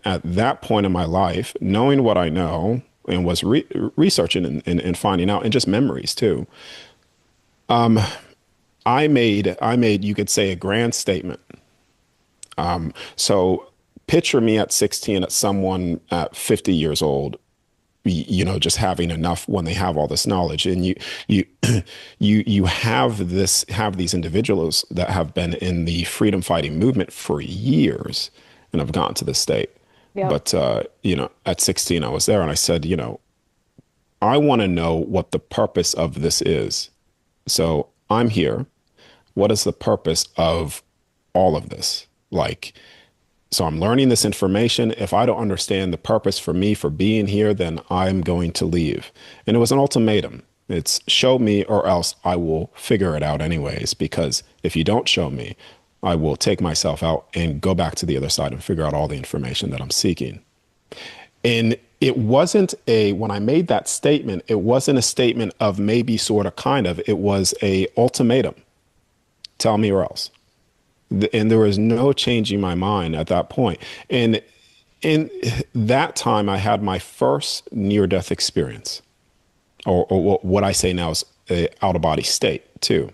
at that point in my life, knowing what I know and was researching and finding out, and just memories too, I made, you could say, a grand statement. So picture me at 16, at someone at 50 years old, just having enough when they have all this knowledge, and you you have these individuals that have been in the freedom fighting movement for years and have gotten to this state. Yep. But at 16, I was there, and I said, I want to know what the purpose of this is. So I'm here. What is the purpose of all of this? Like, so I'm learning this information. If I don't understand the purpose for me for being here, then I'm going to leave. And it was an ultimatum. It's show me or else I will figure it out anyways. Because if you don't show me, I will take myself out and go back to the other side and figure out all the information that I'm seeking. And it wasn't when I made that statement, it wasn't a statement of maybe, sort of, kind of, it was a ultimatum. Tell me or else. And there was no changing my mind at that point. And in that time, I had my first near-death experience, or what I say now is a out-of-body state too,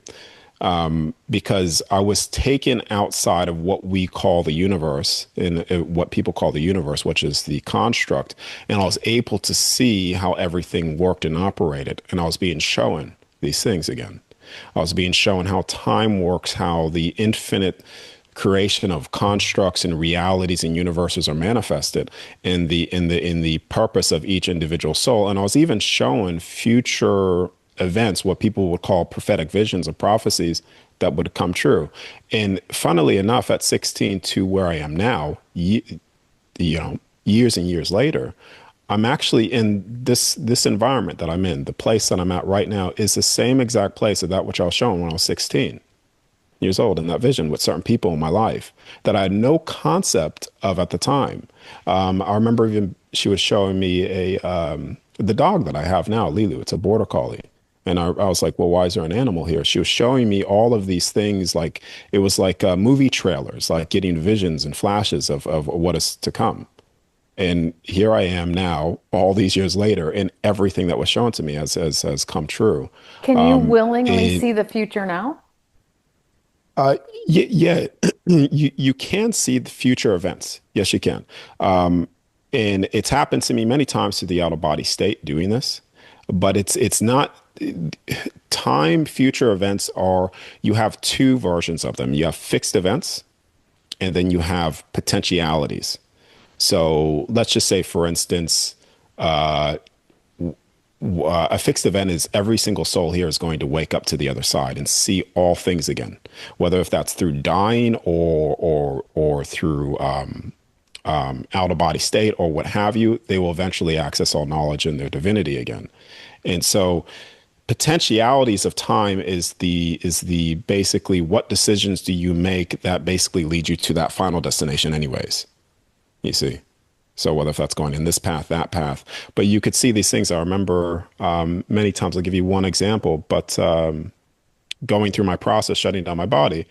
because I was taken outside of what we call the universe, and what people call the universe, which is the construct, and I was able to see how everything worked and operated, and I was being shown these things again. I was being shown how time works, how the infinite creation of constructs and realities and universes are manifested in the purpose of each individual soul. And I was even shown future events, what people would call prophetic visions or prophecies that would come true. And funnily enough, at 16 to where I am now, years and years later, I'm actually in this environment that I'm in. The place that I'm at right now is the same exact place of that which I was shown when I was 16 years old, in that vision with certain people in my life that I had no concept of at the time. I remember even she was showing me the dog that I have now, Lilu. It's a border collie. And I was like, well, why is there an animal here? She was showing me all of these things, like it was like movie trailers, like getting visions and flashes of what is to come. And here I am now, all these years later, and everything that was shown to me has come true. Can you willingly And see the future now? uh, yeah, you can see the future events. Yes, you can. And it's happened to me many times through the out of body state doing this, but it's not time. Future events are, you have two versions of them. You have fixed events, and then you have potentialities. So let's just say, for instance, a fixed event is every single soul here is going to wake up to the other side and see all things again, whether if that's through dying or through out of body state or what have you. They will eventually access all knowledge and their divinity again. And so potentialities of time is the basically what decisions do you make that basically lead you to that final destination anyways, you see. So whether if that's going in this path, that path, but you could see these things. I remember many times. I'll give you one example, but going through my process, shutting down my body,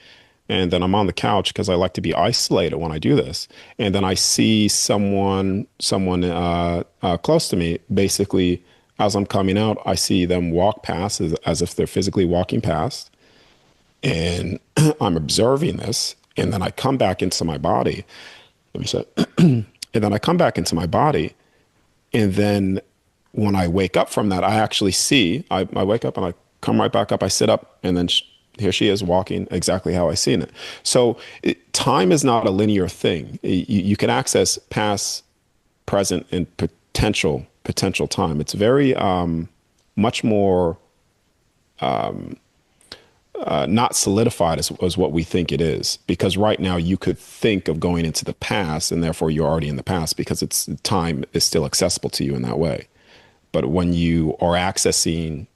and then I'm on the couch because I like to be isolated when I do this, and then I see someone close to me. Basically, as I'm coming out, I see them walk past as if they're physically walking past, and I'm observing this, and then I come back into my body. Let me say. And then I come back into my body. And then when I wake up from that, I actually see, I wake up and I come right back up. I sit up, and then here she is walking exactly how I seen it. So time is not a linear thing. You can access past, present, and potential time. It's very much more not solidified as what we think it is. Because right now you could think of going into the past, and therefore you're already in the past because it's time is still accessible to you in that way. But when you are accessing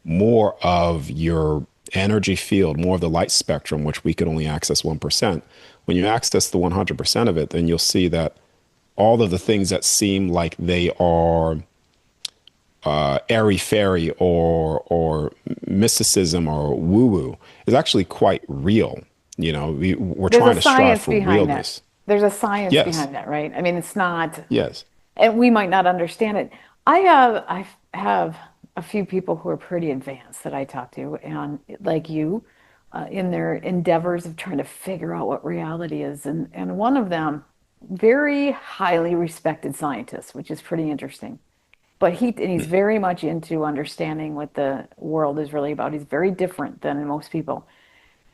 more of your energy field, more of the light spectrum, which we could only access 1%, when you access the 100% of it, then you'll see that all of the things that seem like they are airy fairy or mysticism or woo woo is actually quite real. We're There's a trying to strive science for behind that. realness. There's a science Yes. behind that, right? I mean, it's not, Yes. and we might not understand it. I have a few people who are pretty advanced that I talk to, and like you, in their endeavors of trying to figure out what reality is, and one of them, very highly respected scientist, which is pretty interesting. But he's Mm. very much into understanding what the world is really about. He's very different than most people.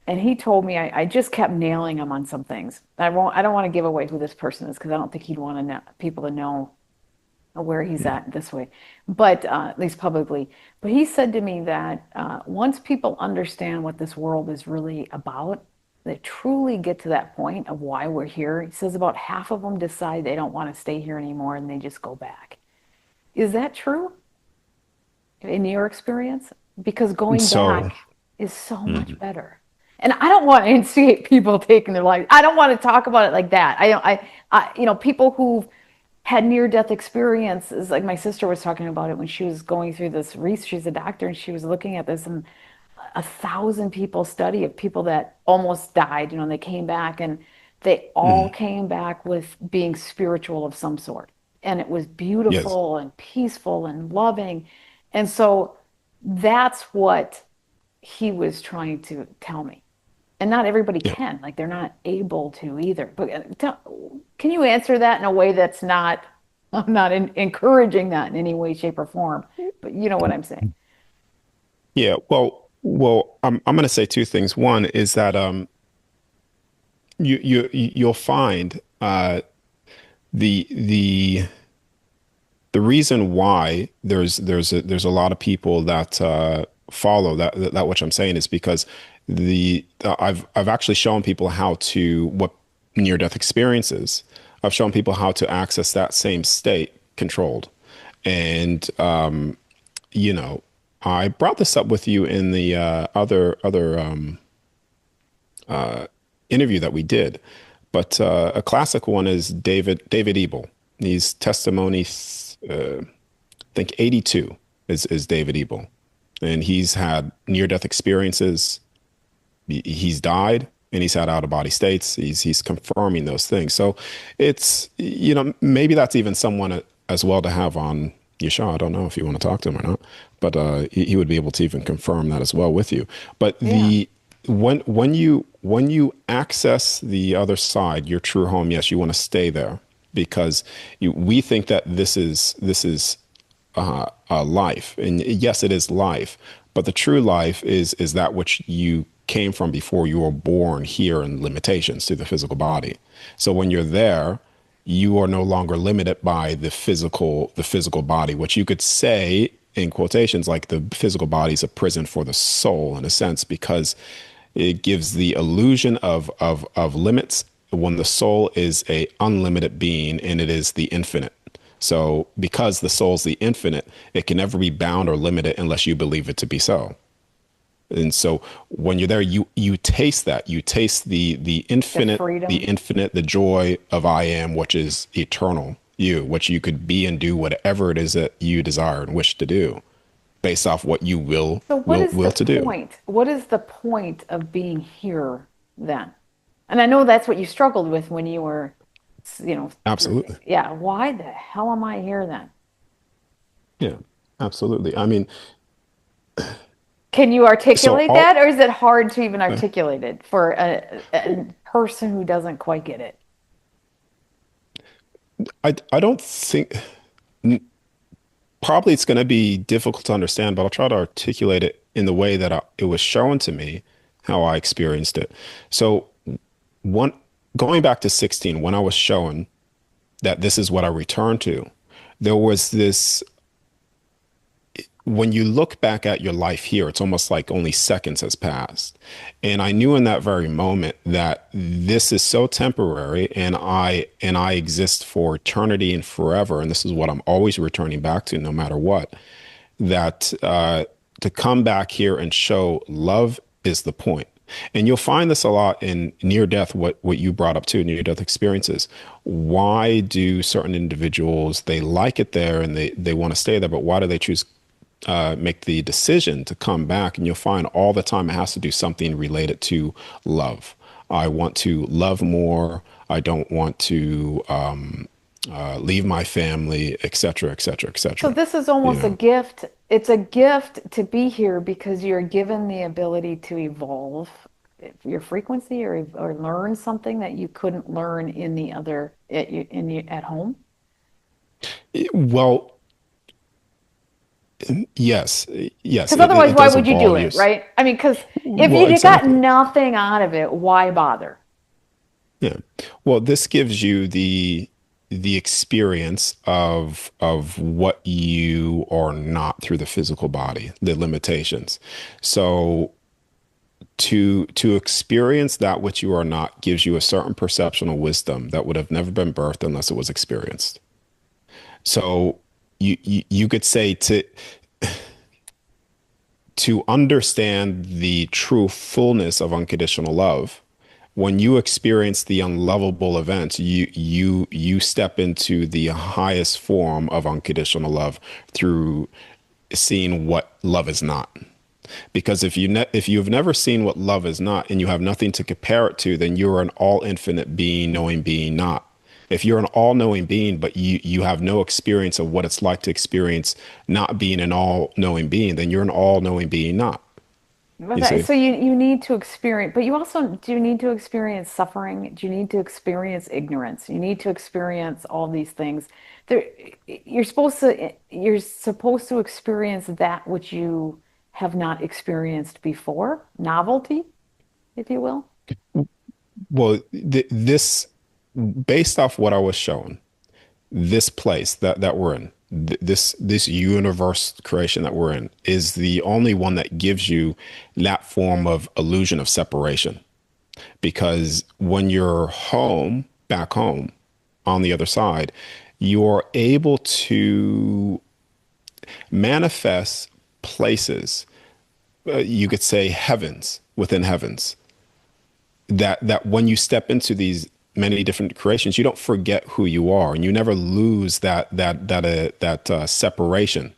And he told me I just kept nailing him on some things. I don't want to give away who this person is because I don't think he'd want to know, people to know where he's Mm. at this way, but at least publicly. But he said to me that once people understand what this world is really about, they truly get to that point of why we're here. He says about half of them decide they don't want to stay here anymore and they just go back. Is that true in your experience? Because going So, back is so much mhm. better. And I don't want to instigate people taking their lives. I don't want to talk about it like that. People who've had near-death experiences, like my sister was talking about it when she was going through this research. She's a doctor and she was looking at this, and 1,000 people study of people that almost died, and they came back and they all Mhm. came back with being spiritual of some sort. And it was Yes. beautiful and peaceful and loving. And so that's what he was trying to tell me. And not everybody Yeah. can, like they're not able to either. But can you answer that in a way that's not, I'm not encouraging that in any way, shape, or form, but you know what I'm saying? Yeah. I'm going to say two things. One is that you'll find the the reason why there's a lot of people that follow that which I'm saying is because I've actually shown people how to what near death experiences. I've shown people how to access that same state controlled, and you know, I brought this up with you in the other interview that we did, but a classic one is David Ebel. He's testimony, I think 82 is David Ebel, and he's had near death experiences. He's died and he's had out of body states. He's confirming those things. So it's maybe that's even someone as well to have on your show. I don't know if you want to talk to him or not, but he would be able to even confirm that as well with you. But Yeah. the when you access the other side, your true home, yes, you want to stay there because we think that this is life, and yes, it is life, but the true life is that which you came from before you were born here in limitations to the physical body. So when you're there, you are no longer limited by the physical body, which you could say in quotations like the physical body is a prison for the soul in a sense because it gives the illusion of limits when the soul is a unlimited being and it is the infinite. So because the soul's the infinite, it can never be bound or limited unless you believe it to be so. And so when you're there, you taste that. You taste the The the freedom. infinite, the joy of I am, which is eternal, you, which you could be and do whatever it is that you desire and wish to do, based off what you will So what will is the will to do. point? What is the point of being here then? And I know that's what you struggled with when you were, Absolutely. yeah, why the hell am I here then? Yeah, absolutely. I mean, Can you so articulate that, all or is it hard to even articulate it for a person who doesn't quite get it? I don't think probably it's going to be difficult to understand, but I'll try to articulate it in the way that it was shown to me, how I experienced it. So, one going back to 16, when I was shown that this is what I returned to, there was this. When you look back at your life here, it's almost like only seconds has passed. And I knew in that very moment that this is so temporary and I exist for eternity and forever. And this is what I'm always returning back to no matter what. That to come back here and show love is the point. And you'll find this a lot in near death, what you brought up too, near death experiences. Why do certain individuals they like it there and they want to stay there, but why do they choose make the decision to come back? And you'll find all the time it has to do something related to love. I want to love more. I don't want to leave my family, et cetera, et cetera, et So cetera. this is You almost a know, gift. It's a gift to be here because you're given the ability to evolve your frequency or learn something that you couldn't learn in the other at home. well, yes, yes, Because otherwise, it why does would you do evolve it, years. right? I mean, because if Well, you got exactly. nothing out of it, why bother? Yeah. Well, this gives you the experience of what you are not through the physical body, the limitations. So to experience that which you are not gives you a certain perception of wisdom that would have never been birthed unless it was experienced. So you could say to understand the true fullness of unconditional love, when you experience the unlovable events, you step into the highest form of unconditional love through seeing what love is not. Because if you've never seen what love is not and you have nothing to compare it to, then you're an all infinite being, knowing being not. If you're an all knowing being, but you have no experience of what it's like to experience not being an all knowing being, then you're an all knowing being not. You see? So you need to experience, but you also do you need to experience suffering? Do you need to experience ignorance? You need to experience all these things. There, you're supposed to experience that which you have not experienced before, novelty, if you will. Well, this, based off what I was shown, this place that we're in, this universe creation that we're in, is the only one that gives you that form of illusion of separation. Because when you're home, back home, on the other side, you're able to manifest places, you could say heavens within heavens, that when you step into these many different creations, you don't forget who you are, and you never lose that separation.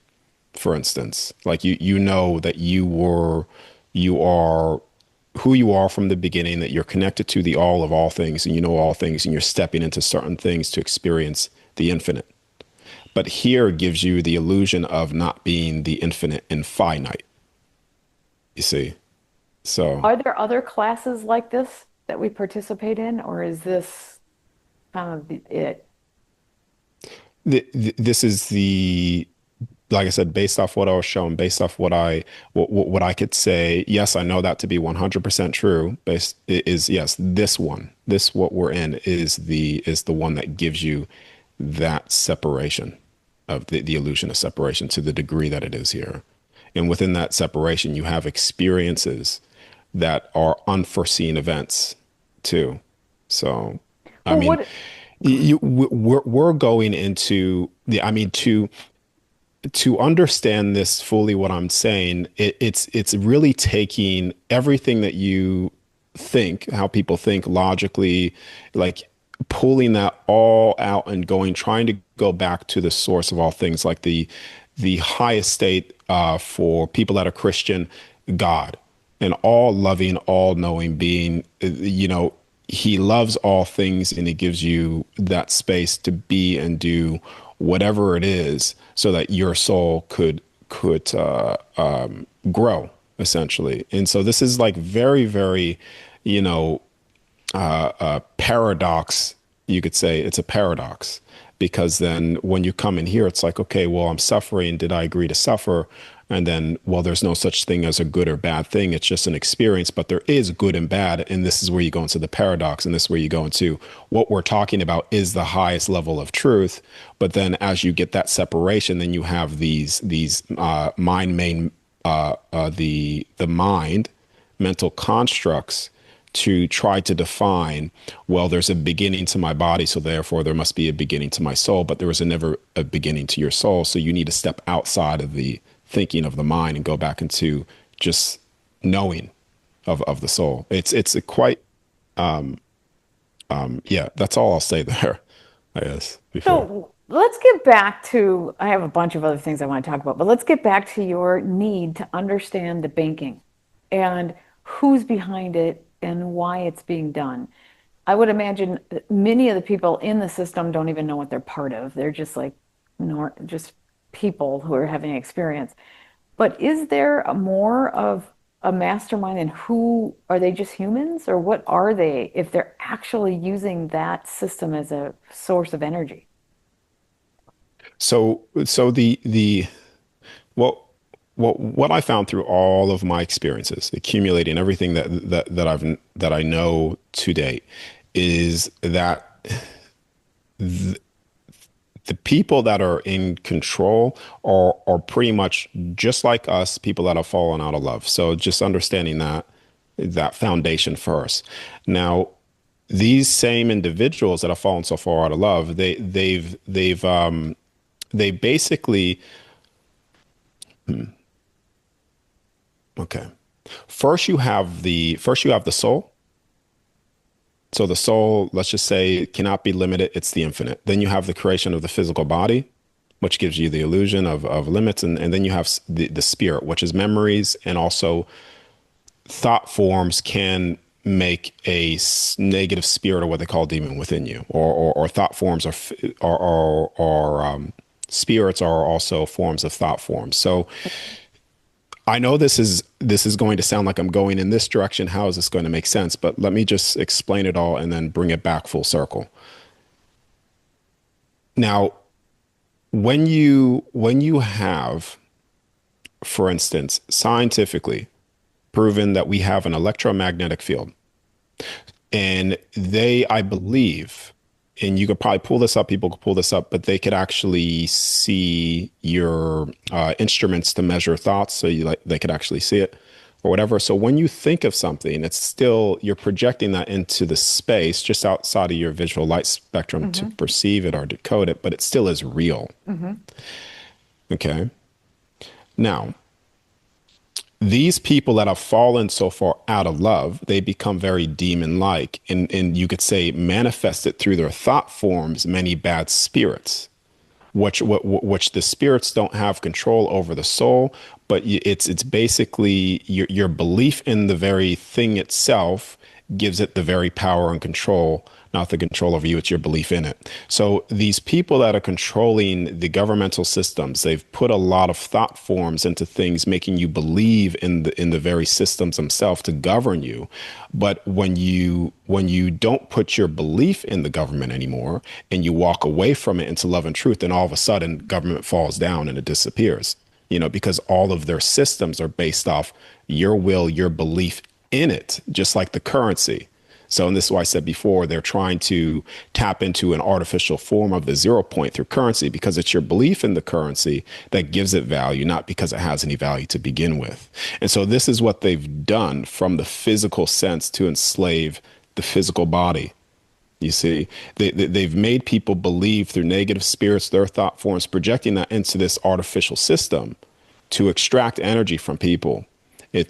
For instance, like you know that you are who you are from the beginning, that you're connected to the all of all things, and you know all things, and you're stepping into certain things to experience the infinite. But here gives you the illusion of not being the infinite and finite. You see, so. Are there other classes like this that we participate in, or is this kind of it? This is the, like I said, based off what I was shown, based off what I could say. Yes, I know that to be 100% true. Based is yes, this what we're in is the one that gives you that separation of the illusion of separation to the degree that it is here. And within that separation, you have experiences that are unforeseen events too. So, I Well, mean, what? we're going into the, I mean, to understand this fully, what I'm saying, it's really taking everything that you think, how people think logically, like pulling that all out and going, trying to go back to the source of all things, like the highest state for people that are Christian, God, an all loving, all knowing being. He loves all things, and he gives you that space to be and do whatever it is so that your soul could grow, essentially. And so this is like very, very, you know paradox. You could say it's a paradox, because then when you come in here, it's like, okay, well, I'm suffering. Did I agree to suffer? And then, well, there's no such thing as a good or bad thing. It's just an experience, but there is good and bad. And this is where you go into the paradox. And this is where you go into what we're talking about is the highest level of truth. But then as you get that separation, then you have these mind main, the mind mental constructs to try to define, well, there's a beginning to my body, so therefore there must be a beginning to my soul, but there was never a beginning to your soul. So you need to step outside of the thinking of the mind and go back into just knowing of the soul. It's a quite, yeah, that's all I'll say there, I guess, before. So let's get back to, I have a bunch of other things I want to talk about, but let's get back to your need to understand the banking and who's behind it and why it's being done. I would imagine many of the people in the system don't even know what they're part of. They're just like, just people who are having experience. But is there a more of a mastermind, and who are they, just humans, or what are they if they're actually using that system as a source of energy? So the what I found through all of my experiences, accumulating everything that I know to date, is that the people that are in control are pretty much just like us, people that have fallen out of love. So just understanding that foundation first. Now, these same individuals that have fallen so far out of love, they basically, okay. First you have the soul. So the soul, let's just say, cannot be limited. It's the infinite. Then you have the creation of the physical body, which gives you the illusion of limits. And then you have the spirit, which is memories, and also thought forms can make a negative spirit, or what they call demon, within you, or thought forms are spirits are also forms of thought forms. So I know this is going to sound like I'm going in this direction. How is this going to make sense? But let me just explain it all and then bring it back full circle. Now, when you have, for instance, scientifically proven that we have an electromagnetic field, and I believe, and you could probably pull this up, people could pull this up, but they could actually see your instruments to measure thoughts. So they could actually see it or whatever. So when you think of something, it's still, you're projecting that into the space just outside of your visual light spectrum to Hmm. perceive it or decode it, but it still is real. Hmm. Okay. Now, these people that have fallen so far out of love, they become very demon-like, and you could say manifested through their thought forms many bad spirits, which the spirits don't have control over the soul, but it's basically your belief in the very thing itself gives it the very power and control, not the control over you, it's your belief in it. So these people that are controlling the governmental systems, they've put a lot of thought forms into things, making you believe in the very systems themselves to govern you. But when you don't put your belief in the government anymore, and you walk away from it into love and truth, then all of a sudden government falls down and it disappears. Because all of their systems are based off your will, your belief in it, just like the currency. So, and this is why I said before, they're trying to tap into an artificial form of the 0 point through currency, because it's your belief in the currency that gives it value, not because it has any value to begin with. And so this is what they've done from the physical sense to enslave the physical body. You see, they've made people believe through negative spirits, their thought forms, projecting that into this artificial system to extract energy from people,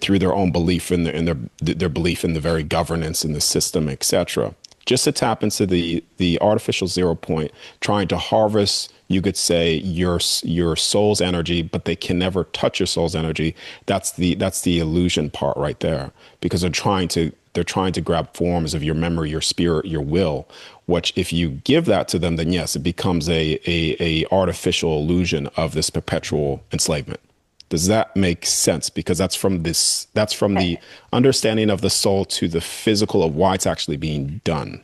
through their own belief in their belief in the very governance in the system, etc. Just to tap into the artificial 0 point, trying to harvest, you could say, your soul's energy, but they can never touch your soul's energy. That's the illusion part right there, because they're trying to grab forms of your memory, your spirit, your will, which if you give that to them, then yes, it becomes a artificial illusion of this perpetual enslavement. Does that make sense? Because that's from the understanding of the soul to the physical of why it's actually being done.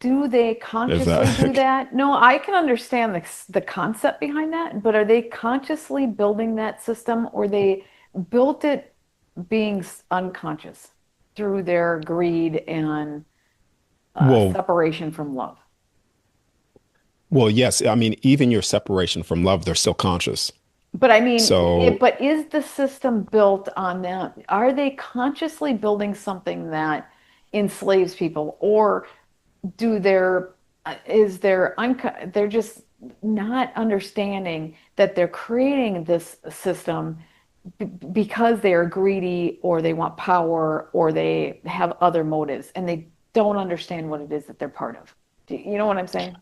Do they If consciously do that that? No, I can understand the concept behind that, but are they consciously building that system, or they built it being unconscious through their greed and well, separation from love? yes, I mean, even your separation from love, they're still conscious. But I mean, So, but is the system built on them? Are they consciously building something that enslaves people, or do their they're just not understanding that they're creating this system because they are greedy, or they want power, or they have other motives, and they don't understand what it is that they're part of. Do you know what I'm saying?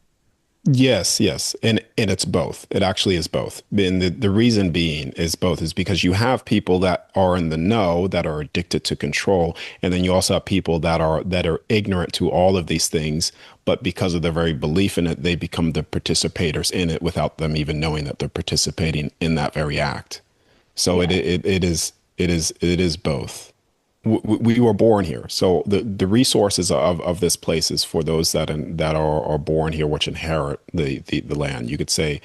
Yes, yes. And it's both. It actually is both. And the reason being is both is because you have people that are in the know that are addicted to control, and then you also have people that are ignorant to all of these things, but because of their very belief in it, they become the participators in it without them even knowing that they're participating in that very act. So Yeah. it is both. We were born here, so the resources of this place is for those that are born here, which inherit the land. You could say,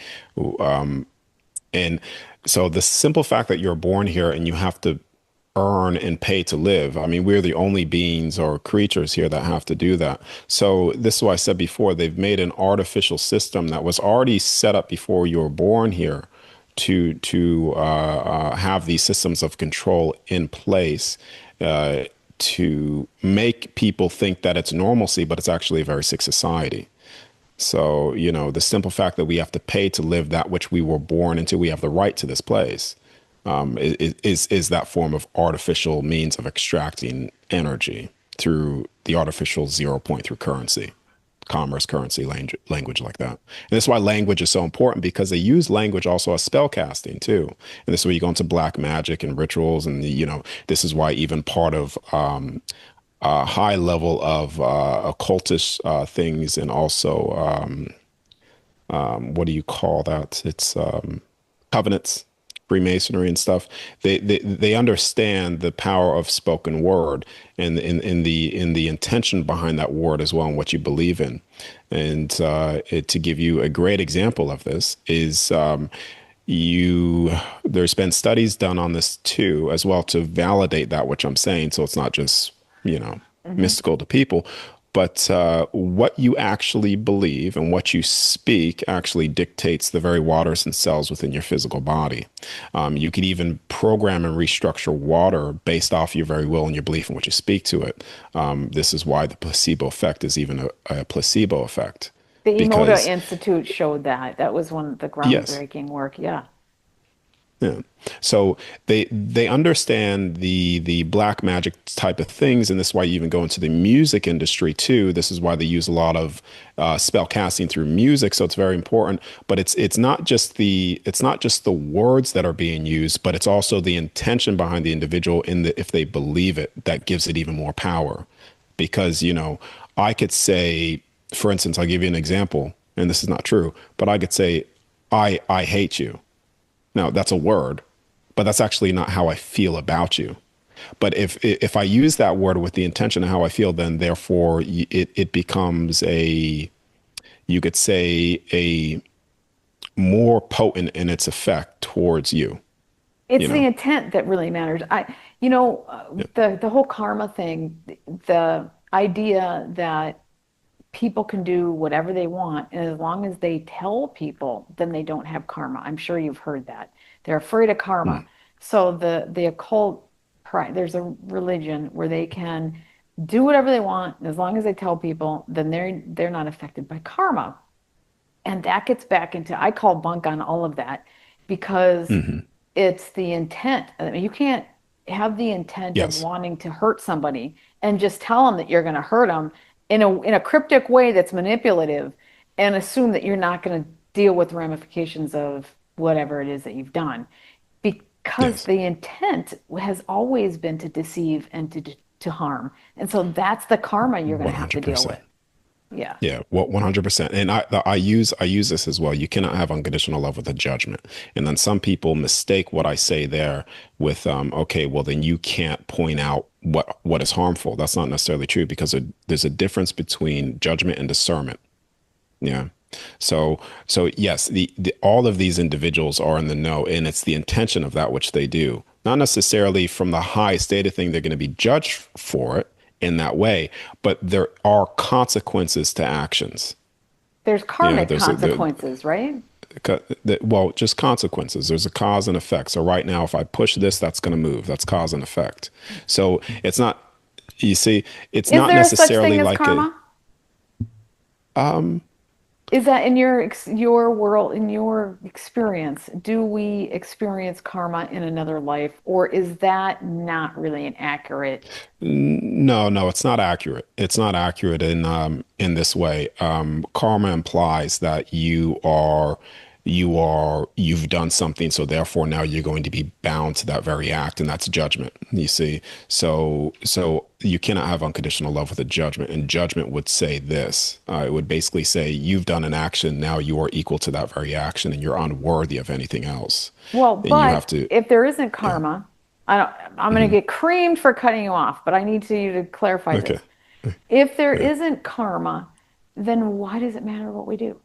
and so the simple fact that you're born here and you have to earn and pay to live. I mean, we're the only beings or creatures here that have to do that. So this is why I said before, they've made an artificial system that was already set up before you were born here to have these systems of control in place uh, to make people think that it's normalcy, but it's actually a very sick society. So, you know, the simple fact that we have to pay to live that which we were born into, we have the right to this place, is that form of artificial means of extracting energy through the artificial zero point through currency, commerce, currency, language like that. And that's why language is so important because they use language also as spell casting too. And this is where you go into black magic and rituals. And, you know, this is why even part of a high level of occultist things and also what do you call that? It's covenants, Freemasonry and stuff. They understand the power of spoken word and in the intention behind that word as well and what you believe in. And to give you a great example of this is you there's been studies done on this too as well to validate that which I'm saying. So it's not just, you know, Hmm. mystical to people, but what you actually believe and what you speak actually dictates the very waters and cells within your physical body. You could even program and restructure water based off your very will and your belief in what you speak to it. This is why the placebo effect is even a placebo effect. The Emoto Because, Institute showed that. That was one of the yes, groundbreaking work. Yeah. yeah. So they understand the black magic type of things, and this is why you even go into the music industry too. This is why they use a lot of spell casting through music. So it's very important. But it's not just the words that are being used, but it's also the intention behind the individual in the if they believe it that gives it even more power. Because, you know, I could say, for instance, I'll give you an example, and this is not true, but I could say, I hate you. Now, that's a word, but that's actually not how I feel about you. But if I use that word with the intention of how I feel, then therefore it becomes a you could say a more potent in its effect towards you. It's You the know. intent that really matters. Yeah. The whole karma thing, the idea that people can do whatever they want, and as long as they tell people, then they don't have karma. I'm sure you've heard that. They're afraid of karma. Mm. So the occult, there's a religion where they can do whatever they want, and as long as they tell people, then they're not affected by karma. And that gets back into, I call bunk on all of that because Hmm. it's the intent. I mean, you can't have the intent of Yes. wanting to hurt somebody and just tell them that you're going to hurt them in a cryptic way that's manipulative and assume that you're not going to deal with ramifications of whatever it is that you've done. Because Yes. the intent has always been to deceive and to harm. And so that's the karma you're going to have to deal 100%. with. Yeah. Yeah, well, 100%. And I use this as well. You cannot have unconditional love with a judgment. And then some people mistake what I say there with okay, well then you can't point out what is harmful. That's not necessarily true because there's a difference between judgment and discernment. Yeah. So yes, the all of these individuals are in the know, and it's the intention of that which they do. Not necessarily from the high stated thing they're going to be judged for it in that way, but there are consequences to actions. There's Yeah, karmic consequences, right? well, just consequences. There's a cause and effect. So right now, if I push this, that's going to move. That's cause and effect. So it's not, you see, it's Is not there a such thing necessarily as like a, karma? Is that in your world, in your experience, do we experience karma in another life, or is that not really an accurate? No, no, it's not accurate. It's not accurate in this way. Karma implies that you've done something, so therefore now you're going to be bound to that very act, and that's judgment. You see, so you cannot have unconditional love with a judgment, and judgment would say this. It would basically say you've done an action, now you are equal to that very action, and you're unworthy of anything else, Well, and you have but to. if there isn't Yeah. karma, I don't, I'm going to Hmm. get creamed for cutting you off, but I need you to clarify Okay. this. If there Yeah. isn't karma, then why does it matter what we do?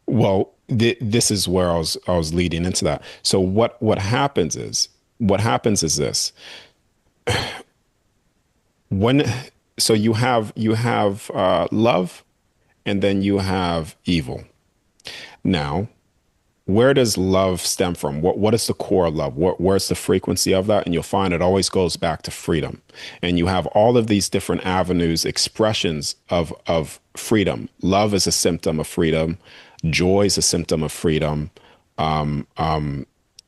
Well, this is where I was leading into that. So what happens is this. When so you have love, and then you have evil. Now, where does love stem from? What is the core of love? Where's the frequency of that? And you'll find it always goes back to freedom. And you have all of these different avenues, expressions of freedom. Love is a symptom of freedom. Joy is a symptom of freedom.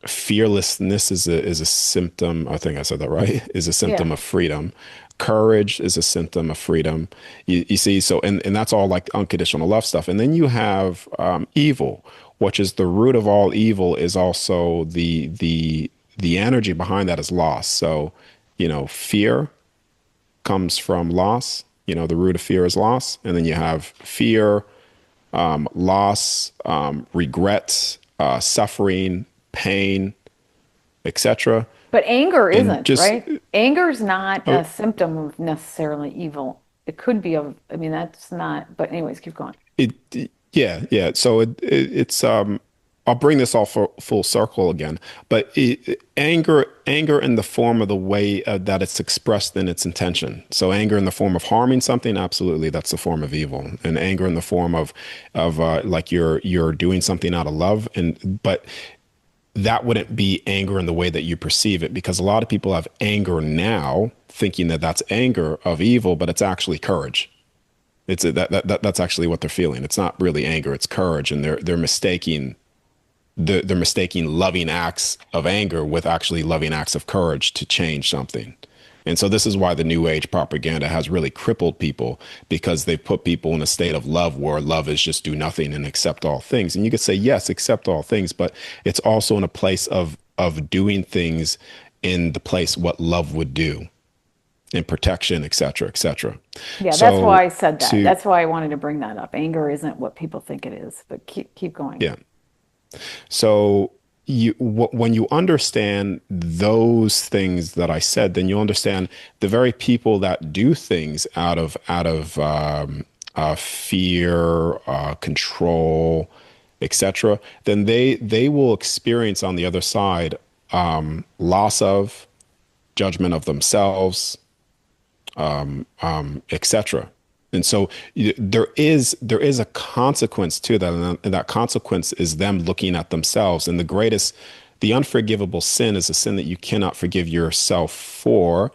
Fearlessness is a symptom. I think I said that right. Is a Yeah. symptom of freedom. Courage is a symptom of freedom. You see, so and that's all like unconditional love stuff. And then you have evil, which is the root of all evil, is also the energy behind that is loss. So, fear comes from loss. The root of fear is loss, and then you have fear, loss, regret, suffering, pain, etc. But anger And isn't, just right? Anger is not uh, a symptom of necessarily evil. It could be of, I mean, that's not, but anyways, keep going. yeah, yeah. So it's I'll bring this all full circle again, but anger in the form of the way that it's expressed in its intention. So anger in the form of harming something, absolutely, that's the form of evil. And anger in the form of like you're doing something out of love, and but that wouldn't be anger in the way that you perceive it, because a lot of people have anger now thinking that that's anger of evil, but it's actually courage. That's actually what they're feeling. It's not really anger, it's courage, and they're mistaking loving acts of anger with actually loving acts of courage to change something. And so this is why the new age propaganda has really crippled people, because they've put people in a state of love where love is just do nothing and accept all things. And you could say, yes, accept all things, but it's also in a place of doing things in the place what love would do, in protection, et cetera, et cetera. Yeah, that's So why I said that. to That's why I wanted to bring that up. Anger isn't what people think it is, but keep going. yeah. So when you understand those things that I said, then you understand the very people that do things out of fear, control, etc. Then they will experience on the other side loss of judgment of themselves, etc. And so there is a consequence to that, and that consequence is them looking at themselves. And the unforgivable sin is a sin that you cannot forgive yourself for,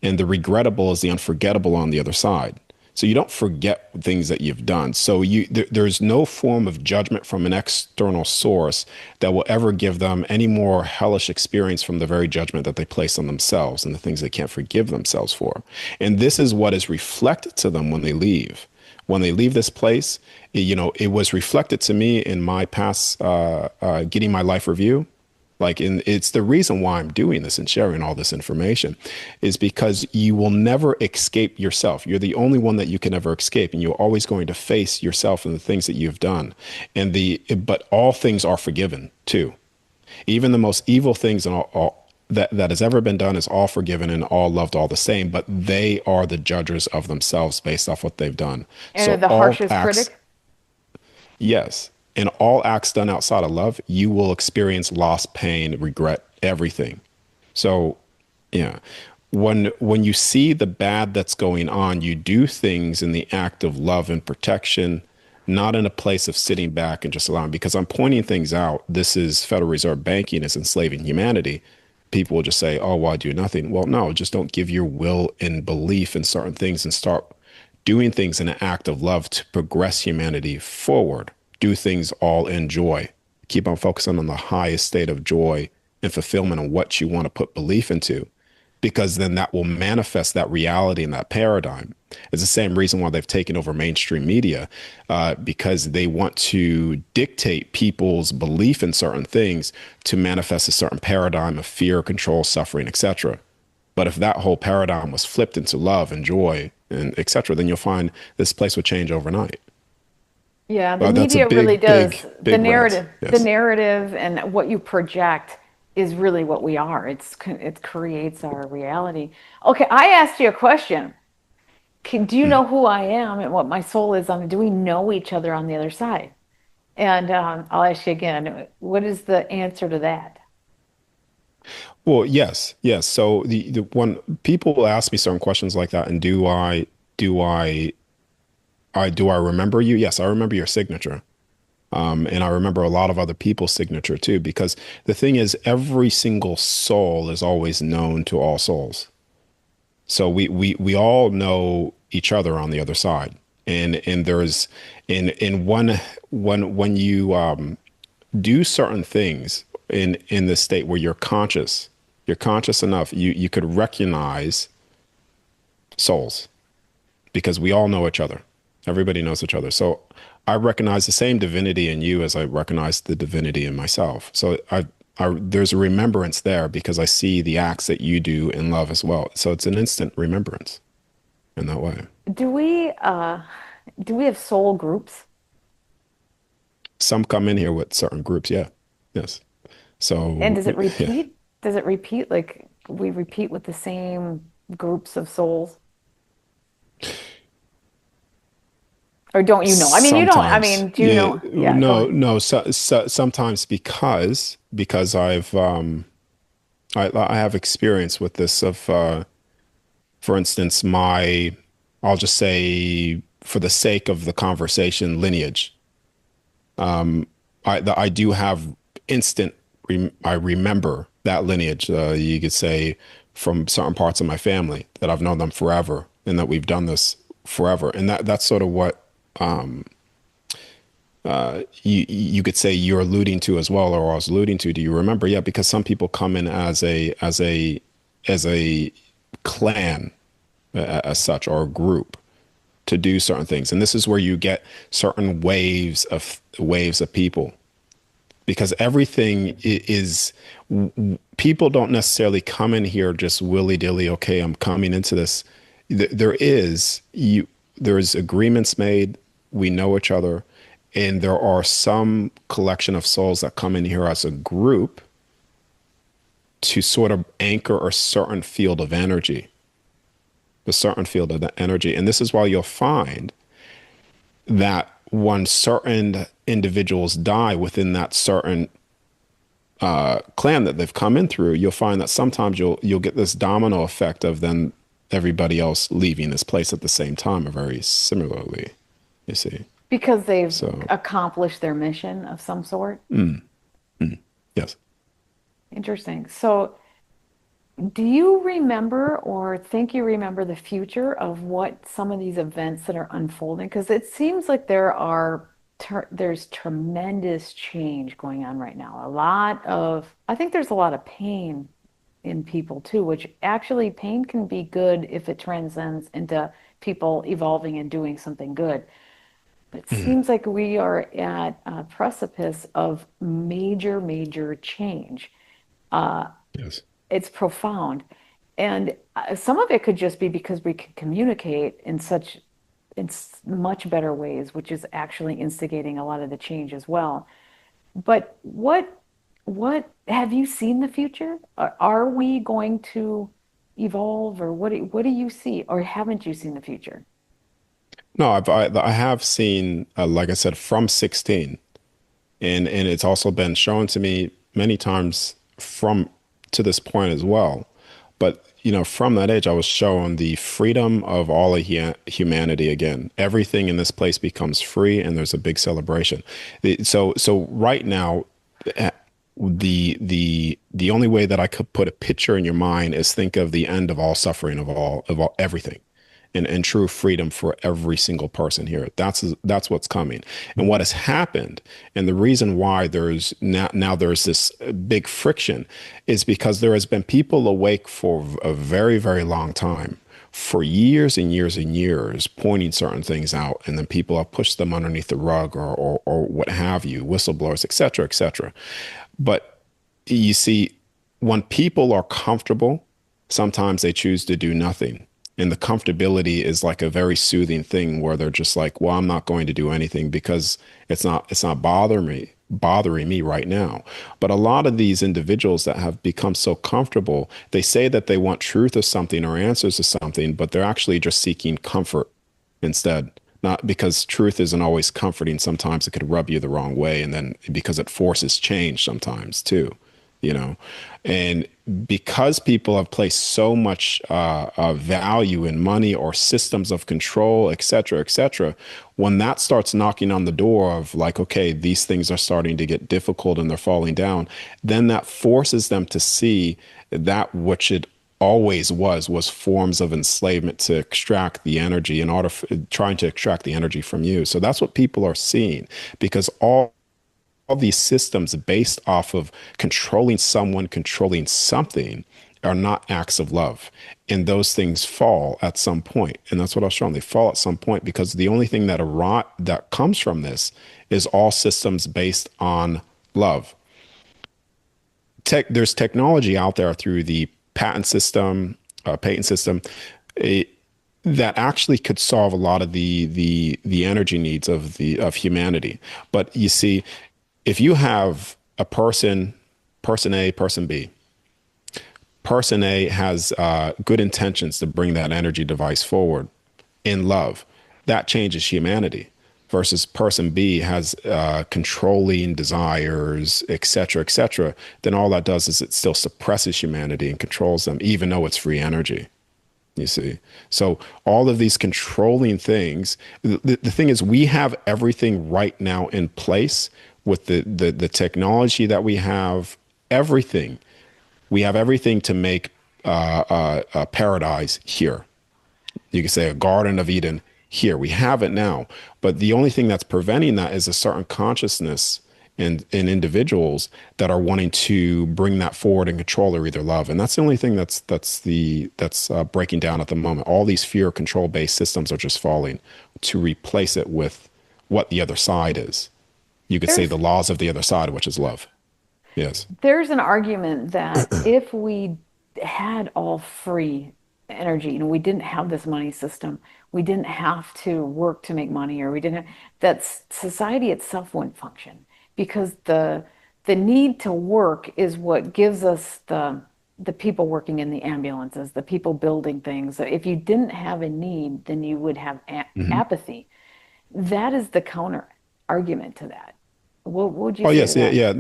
and the regrettable is the unforgettable on the other side. So you don't forget things that you've done. So there's no form of judgment from an external source that will ever give them any more hellish experience from the very judgment that they place on themselves and the things they can't forgive themselves for. And this is what is reflected to them when they leave. When they leave this place, it was reflected to me in my past getting my life review. It's the reason why I'm doing this and sharing all this information is because you will never escape yourself. You're the only one that you can ever escape, and you're always going to face yourself and the things that you've done. But all things are forgiven too. Even the most evil things and all that has ever been done is all forgiven and all loved all the same, but they are the judges of themselves based off what they've done. And So the all harshest acts, critic? yes. In all acts done outside of love, you will experience loss, pain, regret, everything. So, yeah. When you see the bad that's going on, you do things in the act of love and protection, not in a place of sitting back and just allowing, because I'm pointing things out. This is Federal Reserve banking is enslaving humanity. People will just say, oh, well, I do nothing. Well, no, just don't give your will and belief in certain things and start doing things in an act of love to progress humanity forward. Do things all in joy. Keep on focusing on the highest state of joy and fulfillment and what you want to put belief into, because then that will manifest that reality and that paradigm. It's the same reason why they've taken over mainstream media, because they want to dictate people's belief in certain things to manifest a certain paradigm of fear, control, suffering, etc. But if that whole paradigm was flipped into love and joy and etc., then you'll find this place would change overnight. Yeah, the But that's a media really big, does. big, big rant. The Yes. narrative and what you project is really what we are. It creates our reality. Okay, I asked you a question. Do you Mm. know who I am and what my soul is on? Do we know each other on the other side? And I'll ask you again, what is the answer to that? Well, yes, yes. So the when people ask me certain questions like that, and do I remember you? Yes, I remember your signature. And I remember a lot of other people's signature too, because the thing is, every single soul is always known to all souls. So we all know each other on the other side. And there's in one when you do certain things in the state where you're conscious enough, you could recognize souls because we all know each other. Everybody knows each other. So I recognize the same divinity in you as I recognize the divinity in myself. So there's a remembrance there because I see the acts that you do in love as well. So it's an instant remembrance in that way. Do we uh do we have soul groups? Some come in here with certain groups. Yeah. Yes. And So does it yeah. repeat? Does it repeat like we repeat with the same groups of souls? Or don't you know? I mean, you don't. I Sometimes, mean, do you yeah, know? Yeah, go no, ahead. no. Sometimes because I have experience with this of for instance, I'll just say for the sake of the conversation, lineage. I do have I remember that lineage. You could say from certain parts of my family that I've known them forever, and that we've done this forever, and that's sort of what you could say you're alluding to as well, or I was alluding to. Do you remember? Yeah, because some people come in as a clan as such, or a group to do certain things, and this is where you get certain waves of people, because everything is people don't necessarily come in here just willy-dilly. Okay, I'm coming into this. There's agreements made. We know each other, and there are some collection of souls that come in here as a group to sort of anchor a certain field of energy, a certain field of energy. And this is why you'll find that when certain individuals die within that certain clan that they've come in through, you'll find that sometimes you'll get this domino effect of then everybody else leaving this place at the same time, or very similarly, you see. Because they've So, accomplished their mission of some sort. mm, yes. Interesting. So, do you remember or think you remember the future of what some of these events that are unfolding? Because it seems like there's tremendous change going on right now. I think there's a lot of pain in people too, which actually pain can be good if it transcends into people evolving and doing something good. It Mhm. seems like we are at a precipice of major, major change. Uh, Yes. it's profound. And some of it could just be because we can communicate in much better ways, which is actually instigating a lot of the change as well. But what have you seen the future? Are we going to evolve, or what do you see, or haven't you seen the future? No, I have seen, like I said, from 16, and it's also been shown to me many times from to this point as well. But from that age, I was shown the freedom of all of humanity again. Everything in this place becomes free, and there's a big celebration. So right now, eh, the only way that I could put a picture in your mind is think of the end of all suffering, of all everything. and true freedom for every single person here. That's what's coming. And what has happened, and the reason why there's now there's this big friction is because there has been people awake for a very, very long time, for years and years and years, pointing certain things out, and then people have pushed them underneath the rug or what have you, whistleblowers, et cetera, et cetera. But you see, when people are comfortable, sometimes they choose to do nothing. And the comfortability is like a very soothing thing where they're just like, well, I'm not going to do anything because it's not bothering me right now. But a lot of these individuals that have become so comfortable, they say that they want truth of something or answers to something, but they're actually just seeking comfort instead. Not because truth isn't always comforting. Sometimes it could rub you the wrong way. And then because it forces change sometimes too, you know. And because people have placed so much value in money or systems of control, et cetera, when that starts knocking on the door of like, okay, these things are starting to get difficult and they're falling down, then that forces them to see that which it always was forms of enslavement to extract the energy in order trying to extract the energy from you. So that's what people are seeing because all these systems based off of controlling someone, controlling something are not acts of love. And those things fall at some point. And that's what I was showing. They fall at some point because the only thing that comes from this is all systems based on love. There's technology out there through the patent system, eh, that actually could solve a lot of the energy needs of humanity. But you see, if you have a person A, person B, person A has good intentions to bring that energy device forward in love, that changes humanity. Versus person B has controlling desires, et cetera, then all that does is it still suppresses humanity and controls them, even though it's free energy. You see, so all of these controlling things, the thing is, we have everything right now in place with the technology that we have, everything. We have everything to make a paradise here. You could say a Garden of Eden here. We have it now. But the only thing that's preventing that is a certain consciousness in individuals that are wanting to bring that forward and control or either love. And that's the only thing that's breaking down at the moment. All these fear control based systems are just falling to replace it with what the other side is. You could say There's the laws of the other side, which is love. Yes. there's an argument that if we had all free energy, we didn't have this money system, we didn't have to work to make money, or we didn't, that society itself wouldn't function because the need to work is what gives us the people working in the ambulances, the people building things. So if you didn't have a need, then you would have Hmm. apathy. That is the counter argument to that. What would you Oh say to yes, that? yeah.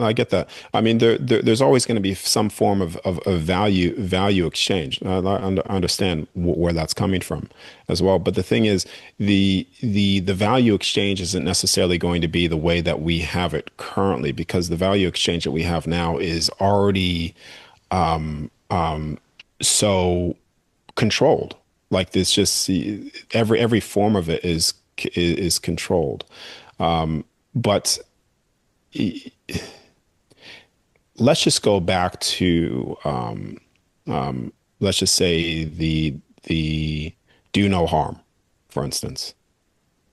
I get that. I mean, there's always going to be some form of value exchange. I understand where that's coming from as well. But the thing is, the value exchange isn't necessarily going to be the way that we have it currently, because the value exchange that we have now is already so controlled. Like this, just every form of it is controlled. But let's just go back to let's just say the do no harm, for instance.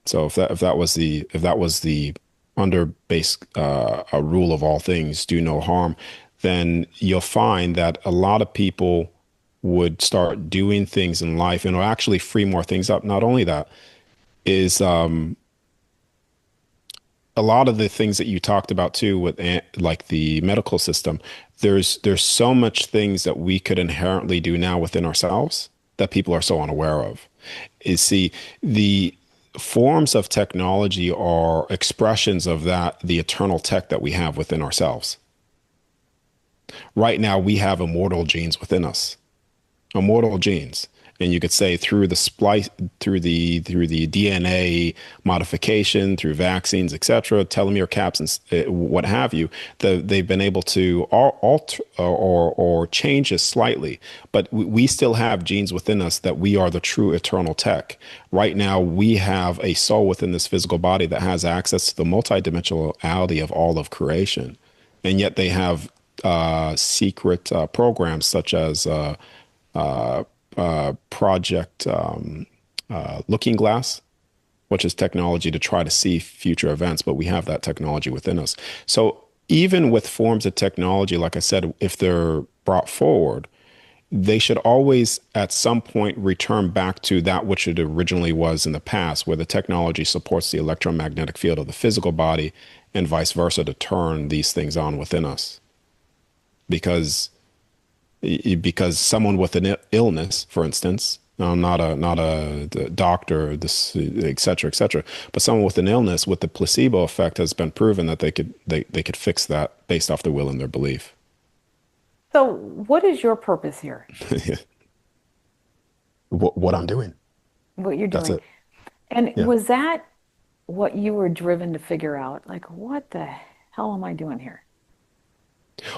So if that was the under base a rule of all things, do no harm, then you'll find that a lot of people would start doing things in life and it'll actually free more things up. Not only that is a lot of the things that you talked about too with like the medical system, there's so much things that we could inherently do now within ourselves that people are so unaware of. Is see, the forms of technology are expressions of that, the eternal tech that we have within ourselves. Right now we have immortal genes within us, immortal genes. And you could say through the splice, through the DNA modification, through vaccines, etc., telomere caps, and what have you, they've been able to alter or change it slightly. But we still have genes within us that we are the true eternal tech. Right now, we have a soul within this physical body that has access to the multidimensionality of all of creation, and yet they have secret programs such as Project Looking Glass, which is technology to try to see future events, but we have that technology within us. So even with forms of technology, like I said, if they're brought forward, they should always at some point return back to that which it originally was in the past, where the technology supports the electromagnetic field of the physical body and vice versa to turn these things on within us. Because because someone with an illness, for instance, I'm not a doctor, this et cetera, et cetera, but someone with an illness with the placebo effect has been proven that they could fix that based off their will and their belief. So, what is your purpose here? What I'm doing. What you're That's doing? it. And Yeah. was that what you were driven to figure out? Like, what the hell am I doing here?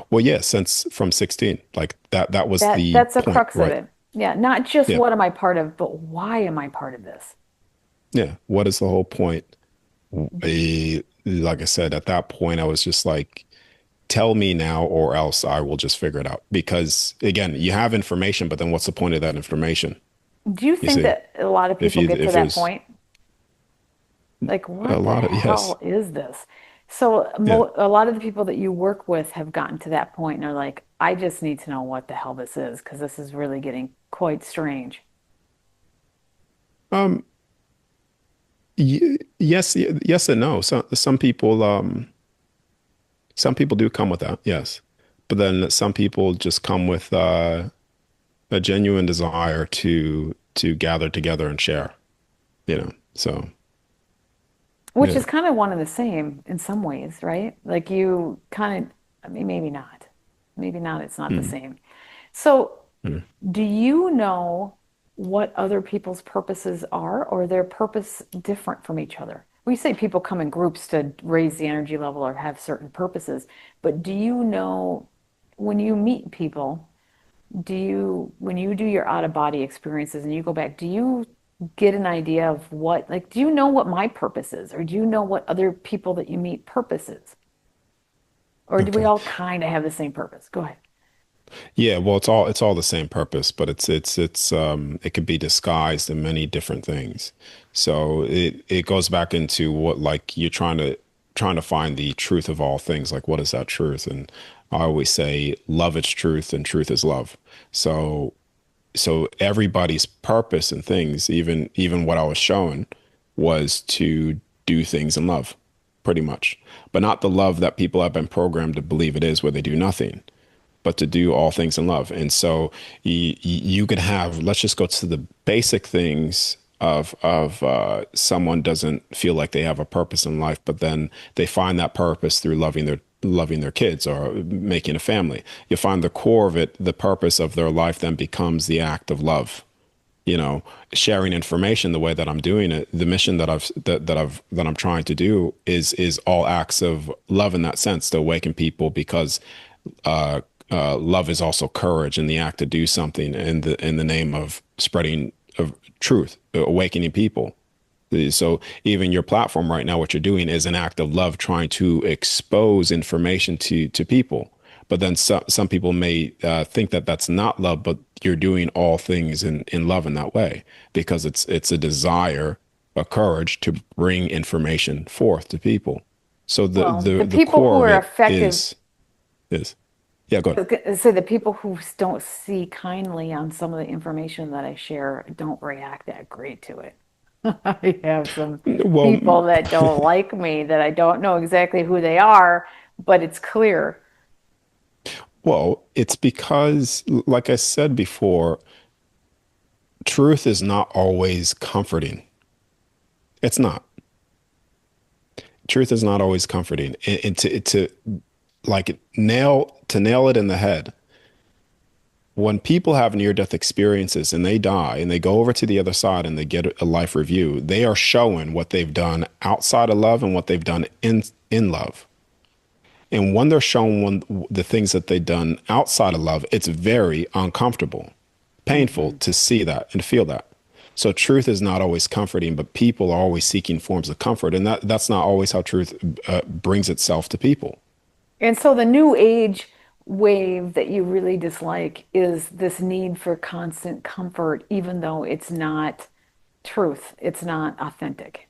Well, yeah, since from 16, like that was the That's a point, crux of right? it. Yeah, not just Yeah. what am I part of, but why am I part of this? Yeah. What is the whole point? Like I said, at that point, I was just like, tell me now or else I will just figure it out. Because again, you have information, but then what's the point of that information? Do you You think see, that a lot of people get to if that there's point? Like, a what the lot of, yes. hell is this? So, Yeah. a lot of the people that you work with have gotten to that point and are like, I just need to know what the hell this is because this is really getting quite strange. Um, yes, yes and no. Some people do come with that, yes. But then some people just come with a genuine desire to gather together and share, you know. So, Which yeah. is kind of one and the same in some ways, right? Like you kind of, I mean, maybe not. Maybe not, it's not the Mm, same. So, mm. do you know what other people's purposes are, or their purpose different from each other? We say people come in groups to raise the energy level or have certain purposes, but do you know when you meet people, when you do your out of body experiences and you go back, do you get an idea of what, like, do you know what my purpose is, or do you know what other people that you meet purpose is? Or do we Okay. all kind of have the same purpose? Go ahead. Yeah, well, it's all the same purpose, but it could be disguised in many different things. So it goes back into what like you're trying to find the truth of all things. Like what is that truth? And I always say love is truth and truth is love. So everybody's purpose and things, even what I was shown, was to do things in love, pretty much. But not the love that people have been programmed to believe it is, where they do nothing, but to do all things in love. And so you could have, let's just go to the basic things of someone doesn't feel like they have a purpose in life, but then they find that purpose through loving their kids or making a family. You find the core of it, the purpose of their life then becomes the act of love, you know, sharing information the way that I'm doing it. The mission that I'm trying to do is all acts of love in that sense, to awaken people, because uh, love is also courage in the act to do something in the name of spreading of truth, awakening people. So even your platform right now, what you're doing is an act of love, trying to expose information to people. But then some people may think that that's not love, but you're doing all things in love in that way, because it's a desire, a courage to bring information forth to people. So Well, the the people who core of are it effective, is yeah, go ahead. say the people who don't see kindly on some of the information that I share don't react that great to it. I have some Well, people that don't like me that I don't know exactly who they are, but it's clear. it's because, like I said before, truth is not always comforting. It's not. Truth is not always comforting. And to like nail it in the head, when people have near-death experiences and they die and they go over to the other side and they get a life review, they are showing what they've done outside of love and what they've done in love. And when they're shown the things that they've done outside of love, it's very uncomfortable, painful Hmm. to see that and feel that. So truth is not always comforting, but people are always seeking forms of comfort, and that's not always how truth brings itself to people. And so the new age wave that you really dislike is this need for constant comfort, even though it's not truth, it's not authentic.